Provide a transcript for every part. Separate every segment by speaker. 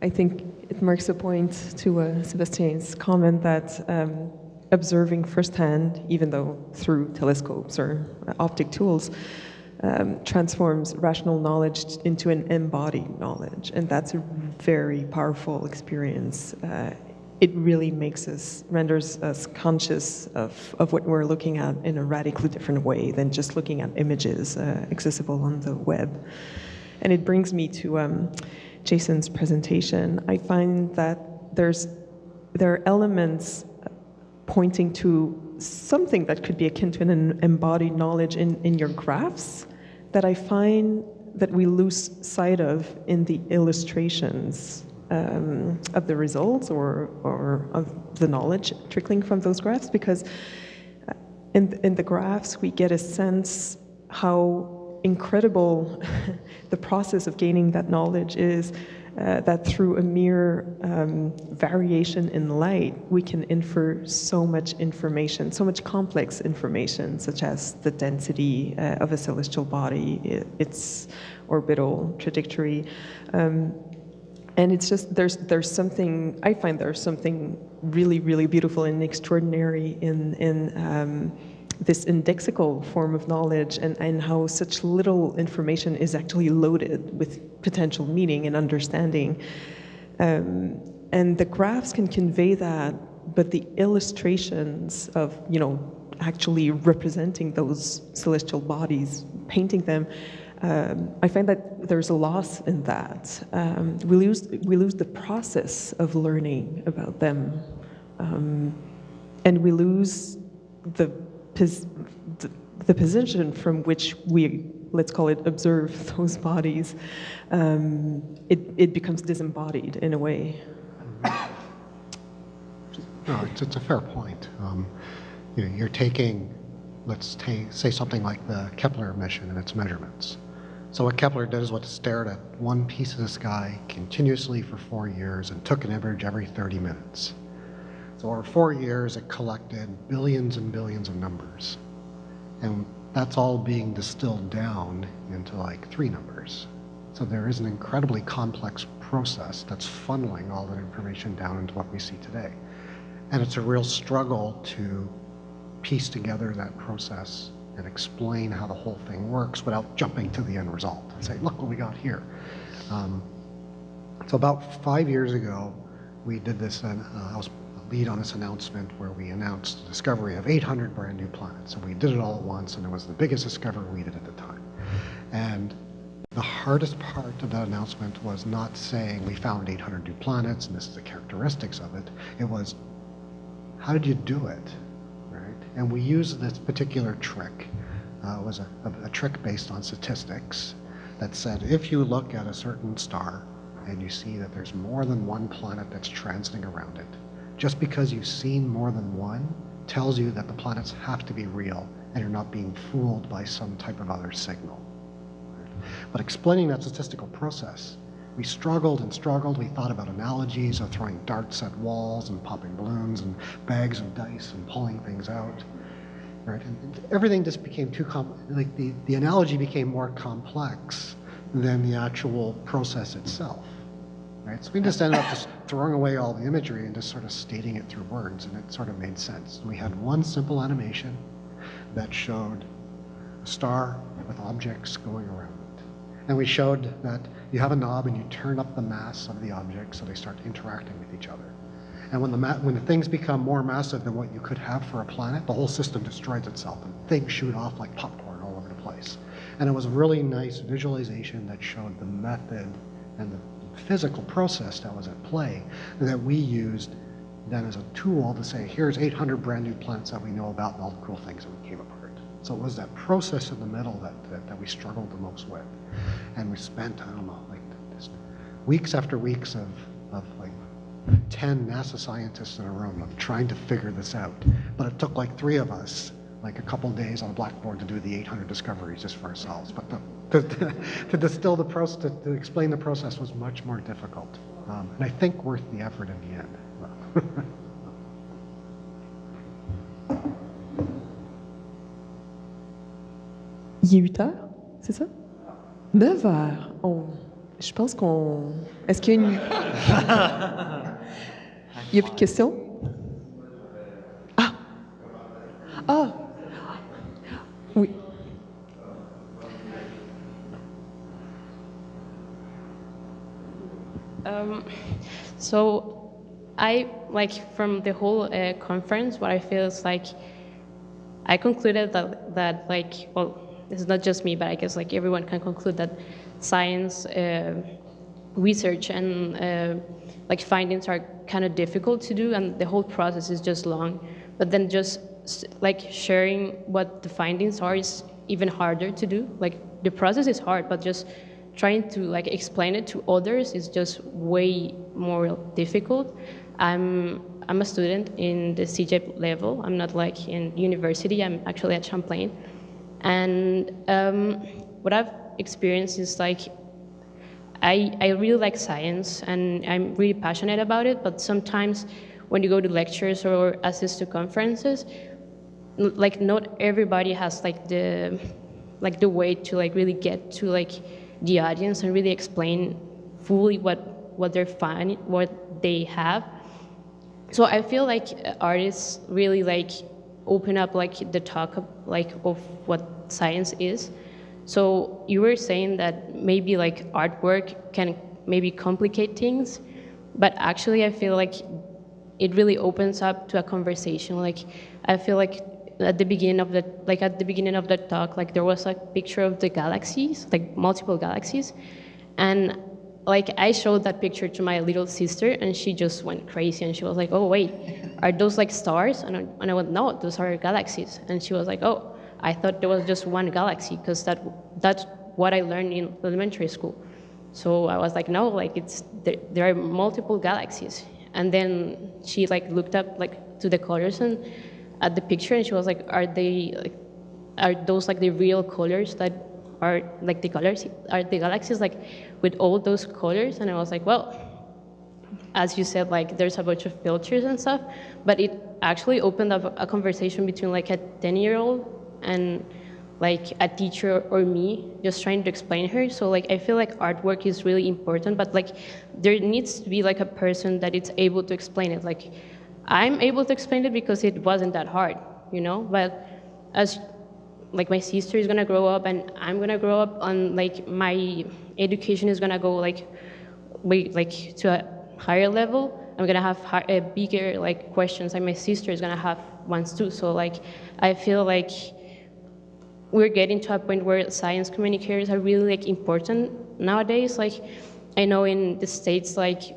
Speaker 1: I think it marks a point to Sébastien's comment that observing firsthand, even though through telescopes or optic tools, transforms rational knowledge into an embodied knowledge. And that's a very powerful experience. It really renders us conscious of what we're looking at in a radically different way than just looking at images accessible on the web. And it brings me to Jason's presentation. I find that there are elements pointing to something that could be akin to an embodied knowledge in your graphs that I find that we lose sight of in the illustrations of the results or of the knowledge trickling from those graphs, because in the graphs we get a sense how incredible the process of gaining that knowledge is, that through a mere variation in light, we can infer so much information, so much complex information, such as the density of a celestial body, its orbital trajectory. And it's just, there's something, I find there's something really, really beautiful and extraordinary in this indexical form of knowledge, and how such little information is actually loaded with potential meaning and understanding. And the graphs can convey that, but the illustrations of, actually representing those celestial bodies, painting them, I find that there's a loss in that. We lose the process of learning about them, and we lose the position from which we, let's call it, observe those bodies. It becomes disembodied in a way.
Speaker 2: No, it's a fair point. You're taking, say something like the Kepler mission and its measurements. So what Kepler did is what stared at one piece of the sky continuously for 4 years and took an average every 30 minutes. So over 4 years, it collected billions and billions of numbers. And that's all being distilled down into like 3 numbers. So there is an incredibly complex process that's funneling all that information down into what we see today. And it's a real struggle to piece together that process and explain how the whole thing works without jumping to the end result and say, look what we got here. So about 5 years ago, we did this, and I was lead on this announcement where we announced the discovery of 800 brand new planets. And we did it all at once, and it was the biggest discovery we did at the time. And the hardest part of that announcement was not saying we found 800 new planets and this is the characteristics of it. It was, how did you do it, right? And we used this particular trick. It was a trick based on statistics that said if you look at a certain star and you see that there's more than one planet that's transiting around it, just because you've seen more than one tells you that the planets have to be real and you're not being fooled by some type of other signal. But explaining that statistical process, we struggled and struggled. We thought about analogies of throwing darts at walls and popping balloons and bags of dice and pulling things out. Right? And everything just became too like the analogy became more complex than the actual process itself. Right? So we just ended up just throwing away all the imagery and just sort of stating it through words, and it sort of made sense. We had one simple animation that showed a star with objects going around it. And we showed that you have a knob and you turn up the mass of the objects so they start interacting with each other. And when the things become more massive than what you could have for a planet, the whole system destroys itself and things shoot off like popcorn all over the place. And it was a really nice visualization that showed the method and the physical process that was at play that we used then as a tool to say, here's 800 brand new planets that we know about and all the cool things that we came apart. So it was that process in the middle that we struggled the most with. And we spent, I don't know, like just weeks after weeks of like 10 NASA scientists in a room of trying to figure this out. But it took like 3 of us, like a couple days on a blackboard to do the 800 discoveries just for ourselves. But to distill the process, to explain the process was much more difficult. And I think worth the effort in the end.
Speaker 1: Il est 8 heures, c'est ça? 9 heures. Oh, Je pense qu'on... Est-ce qu'il y a une... Il n'y a plus de questions? Ah! Ah! Oui.
Speaker 3: So I, like, from the whole conference, what I feel is like, I concluded that like, well, it's not just me, but I guess like everyone can conclude that science research and like findings are kind of difficult to do, and the whole process is just long. But then just like sharing what the findings are is even harder to do. Like the process is hard, but just trying to like explain it to others is just way more difficult. I'm a student in the CJ level. I'm not like in university. I'm actually at Champlain, and what I've experienced is like I really like science and I'm really passionate about it. But sometimes when you go to lectures or assist to conferences, like not everybody has like the way to like really get to like the audience and really explain fully what they're finding, what they have. So I feel like artists really like open up like the talk of, like of what science is. So you were saying that maybe like artwork can maybe complicate things, but actually I feel like it really opens up to a conversation. Like I feel like at the beginning of the talk, like there was a picture of the galaxies, like multiple galaxies, and like I showed that picture to my little sister, and she just went crazy, and she was like, "Oh wait, are those like stars?" And I went, "No, those are galaxies." And she was like, "Oh, I thought there was just one galaxy, because that's what I learned in elementary school." So I was like, "No, like there are multiple galaxies." And then she like looked up like to the colors and at the picture, and she was like, "Are those like the real colors that are like the colors? Are the galaxies like with all those colors?" And I was like, "Well, as you said, like there's a bunch of filters and stuff," but it actually opened up a conversation between like a 10-year-old and like a teacher or me, just trying to explain her. So like I feel like artwork is really important, but like there needs to be like a person that is able to explain it. Like I'm able to explain it because it wasn't that hard, you know, but as like my sister is gonna grow up and I'm gonna grow up, on like my education is gonna go like to a higher level. I'm gonna have bigger like questions, and my sister is gonna have ones too. So like I feel like we're getting to a point where science communicators are really like important nowadays. Like I know in the States, like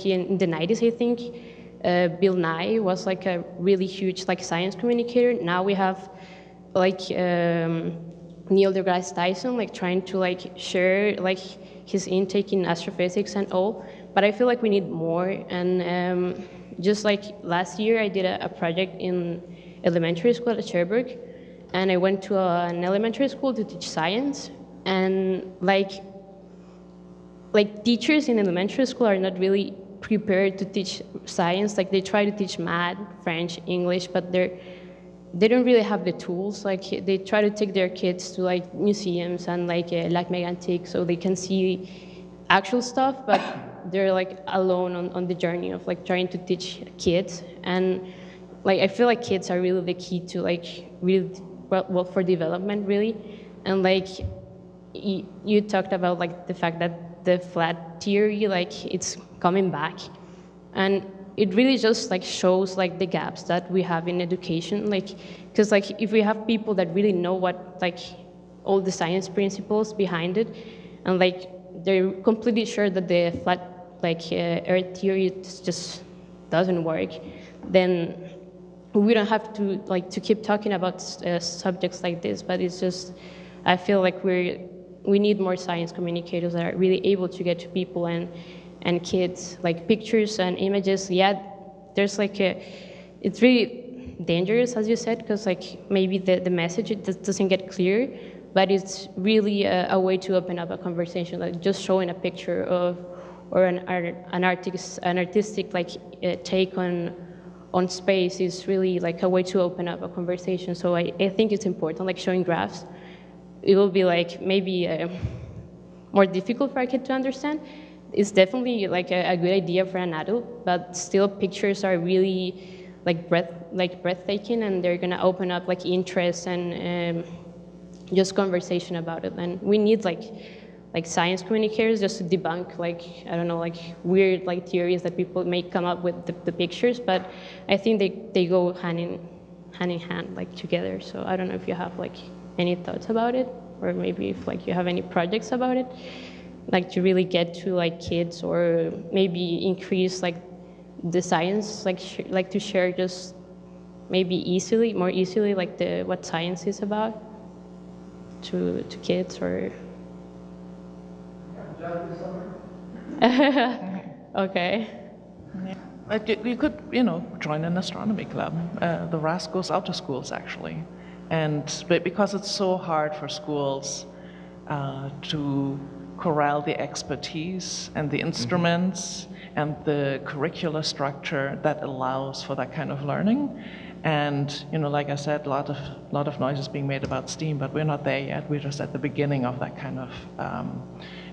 Speaker 3: in the 90s, I think Bill Nye was like a really huge like science communicator. Now we have like Neil deGrasse Tyson like trying to like share like his intake in astrophysics and all. But I feel like we need more. And just like last year, I did a project in elementary school at Cherbourg, and I went to an elementary school to teach science. And like teachers in elementary school are not really prepared to teach science. Like they try to teach math, French, English, but they don't really have the tools. Like they try to take their kids to like museums and like Mont-Mégantic so they can see actual stuff, but they're like alone on the journey of like trying to teach kids. And like I feel like kids are really the key to like really well for development, really. And like you talked about like the fact that the flat theory, like it's coming back, and it really just like shows like the gaps that we have in education. Like because like if we have people that really know what like all the science principles behind it, and like they're completely sure that the flat like earth theory just doesn't work, then we don't have to like to keep talking about subjects like this. But it's just, I feel like we need more science communicators that are really able to get to people and kids, like pictures and images. Yeah, there's like it's really dangerous, as you said, because like maybe the message doesn't get clear, but it's really a way to open up a conversation. Like just showing a picture of or an artistic like take on space is really like a way to open up a conversation. So I think it's important, like showing graphs. It will be like maybe more difficult for a kid to understand. It's definitely like a good idea for an adult, but still pictures are really like breathtaking, and they're gonna open up like interest and just conversation about it. And we need like science communicators just to debunk like, I don't know, like weird like theories that people may come up with the pictures, but I think they go hand in hand like together. So I don't know if you have like any thoughts about it, or maybe if like you have any projects about it, like to really get to like kids, or maybe increase like the science, like to share just maybe more easily like what science is about to kids, or okay.
Speaker 4: You could, join an astronomy club. The RAS goes out to schools actually, but because it's so hard for schools to corral the expertise and the instruments and the curricular structure that allows for that kind of learning. And like I said, a lot of noise is being made about STEAM, but we're not there yet. We're just at the beginning of that kind of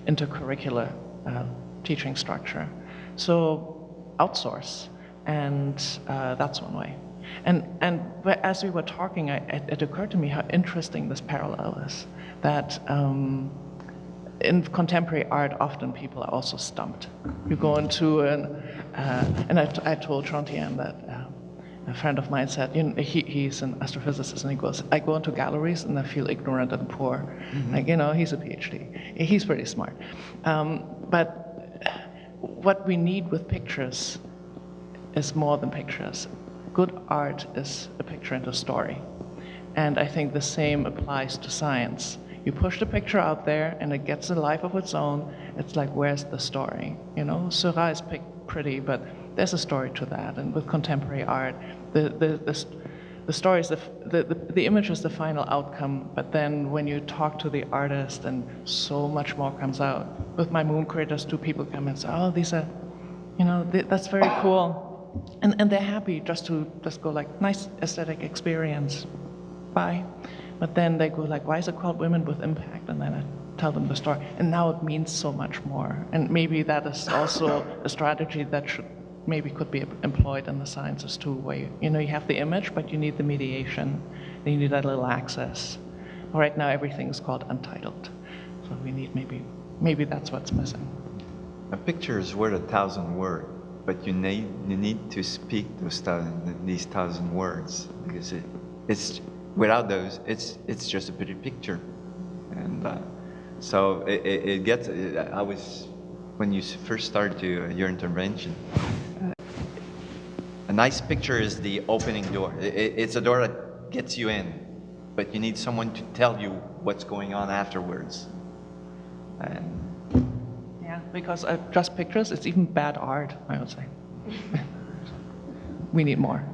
Speaker 4: intercurricular teaching structure. So outsource, and that's one way. And as we were talking, it occurred to me how interesting this parallel is, that in contemporary art, often people are also stumped. You go into and I told Chantian that a friend of mine said, he's an astrophysicist, and he goes, I go into galleries and I feel ignorant and poor. Mm-hmm. Like, he's a PhD. He's pretty smart. But what we need with pictures is more than pictures. Good art is a picture and a story. And I think the same applies to science. You push the picture out there and it gets a life of its own. It's like, where's the story? Seurat is pretty, but there's a story to that. And with contemporary art, the story is the image is the final outcome, but then when you talk to the artist, and so much more comes out. With my moon craters, 2 people come and say, oh, these are, that's very cool. And they're happy just to go like, nice aesthetic experience, bye. But then they go like, why is it called Women with Impact? And then I tell them the story. And now it means so much more. And maybe that is also a strategy that could be employed in the sciences too, where you have the image, but you need the mediation. Then you need that little access. Right now everything is called untitled. So we need maybe that's what's missing.
Speaker 5: A picture is worth 1,000 words, but you need to speak these 1,000 words, because it's without those, it's just a pretty picture. And so it gets, when you first start your intervention, a nice picture is the opening door. It's a door that gets you in, but you need someone to tell you what's going on afterwards.
Speaker 4: Yeah, because just pictures, it's even bad art, I would say. We need more.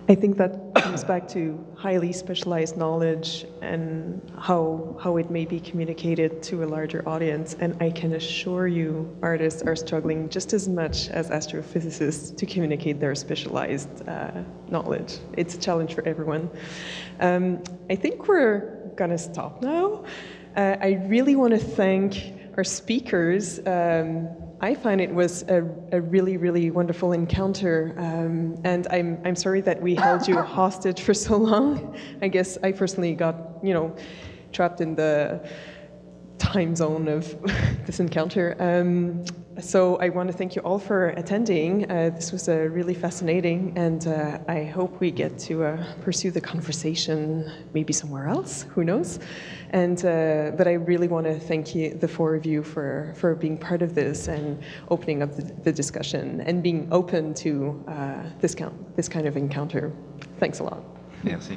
Speaker 1: I think that comes back to highly specialized knowledge and how it may be communicated to a larger audience. And I can assure you, artists are struggling just as much as astrophysicists to communicate their specialized knowledge. It's a challenge for everyone. I think we're gonna stop now. I really want to thank our speakers. I find it was a really, really wonderful encounter, and I'm sorry that we held you hostage for so long. I guess I personally got, trapped in the time zone of this encounter. So I want to thank you all for attending. This was really fascinating, and I hope we get to pursue the conversation maybe somewhere else, who knows. And but I really want to thank you, the 4 of you, for being part of this and opening up the discussion and being open to this kind of encounter. Thanks a lot.
Speaker 5: Merci.